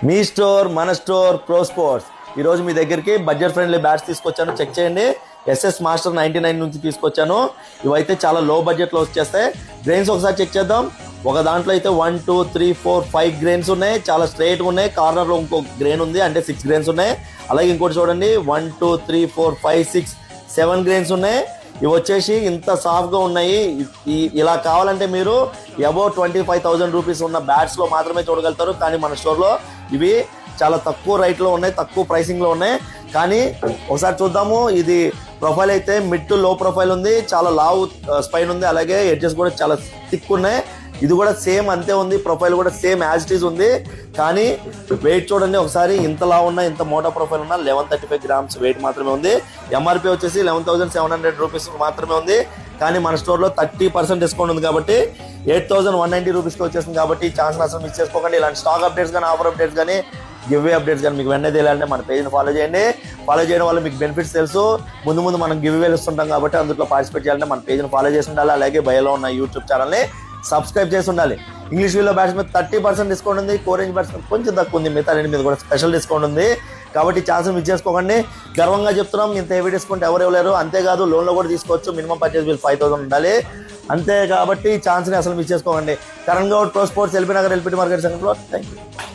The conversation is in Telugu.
మీ స్టోర్ మన స్టోర్ ప్రో స్పోర్ట్స్ ఈరోజు మీ దగ్గరికి బడ్జెట్ ఫ్రెండ్లీ బ్యాట్స్ తీసుకొచ్చాను. చెక్ చేయండి. ఎస్ఎస్ మాస్టర్ 99 నుంచి తీసుకొచ్చాను. ఇవైతే చాలా లో బడ్జెట్లో వచ్చేస్తాయి. గ్రెయిన్స్ ఒకసారి చెక్ చేద్దాం. ఒక దాంట్లో అయితే 1 2 3 4 5 గ్రెయిన్స్ ఉన్నాయి. చాలా స్ట్రైట్గా ఉన్నాయి. కార్నర్లో ఇంకో గ్రెయిన్ ఉంది, అంటే 6 గ్రెయిన్స్ ఉన్నాయి. అలాగే ఇంకోటి చూడండి, 1 2 3 4 5 6 7 గ్రెయిన్స్ ఉన్నాయి. ఇవి వచ్చేసి ఇంత సాఫ్ట్గా ఉన్నాయి. ఇలా కావాలంటే మీరు అబౌవ్ 25,000 రూపీస్ ఉన్న బ్యాట్స్లో మాత్రమే చూడగలుగుతారు. కానీ మన స్టోర్లో ఇవి చాలా తక్కువ రేట్లో ఉన్నాయి, తక్కువ ప్రైసింగ్లో ఉన్నాయి. కానీ ఒకసారి చూద్దాము. ఇది ప్రొఫైల్ అయితే మిడ్ టు లో ప్రొఫైల్ ఉంది. చాలా లావు స్పైన్ ఉంది. అలాగే ఎడ్జెస్ కూడా చాలా థిక్ ఉన్నాయి. ఇది కూడా సేమ్ అంతే ఉంది. ప్రొఫైల్ కూడా సేమ్ యాజ్ ఇట్ ఈజ్ ఉంది. కానీ వెయిట్ చూడండి ఒకసారి. ఇంతలా ఉన్న ఇంత మోటా ప్రొఫైల్ ఉన్న 1135 గ్రామ్స్ వెయిట్ మాత్రమే ఉంది. ఎంఆర్పి వచ్చేసి 11,700 రూపీస్ మాత్రమే ఉంది. కానీ మన స్టోర్లో 30% డిస్కౌంట్ ఉంది కాబట్టి 8,190 రూపీస్కి వచ్చేసింది. కాబట్టి ఈ ఛాన్స్ అసలు మిస్ చేసుకోకండి. ఇలాంటి స్టాక్ అప్డేట్స్ కానీ, ఆఫర్ అప్డేట్స్ కానీ, గివ్ అప్డేట్స్ కానీ మీకు వెంటనే తెలియాలంటే మన పేజ్ని ఫాలో చేయండి. ఫాలో చేయడం వల్ల మీకు బెనిఫిట్స్ తెలుసు. ముందు మనం గివ్ అవేలు ఇస్తుంటాం కాబట్టి అందులో పార్టిసిపేట్ చేయాలంటే మన పేజ్ని ఫాలో చేసి ఉండాలి. అలాగే బయోలో ఉన్న యూట్యూబ్ ఛానల్ని సబ్స్క్రైబ్ చేసి ఉండాలి. ఇంగ్లీష్ వీలో బ్యాట్స్ మీద 30% డిస్కౌంట్ ఉంది. కోరేంజ్ బ్యాట్స్ మీద కొంచెం తక్కువ ఉంది. మిగతా రెండు మీద కూడా స్పెషల్ డిస్కౌంట్ ఉంది. కాబట్టి ఛాన్స్ మిస్ చేసుకోకండి. గర్వంగా చెప్తున్నాం, ఇంత హెవీ డిస్కౌంట్ ఎవరు ఇవ్వలేరు. అంతేకాదు లోన్లో కూడా తీసుకోవచ్చు. మినిమం పర్చేస్ బిల్ 5,000 ఉండాలి. అంతే కాబట్టి ఛాన్స్ని అసలు మిస్ చేసుకోకండి. Karan Goud pro sports, LB Nagar, LPT market సెంటర్లో. Thank you.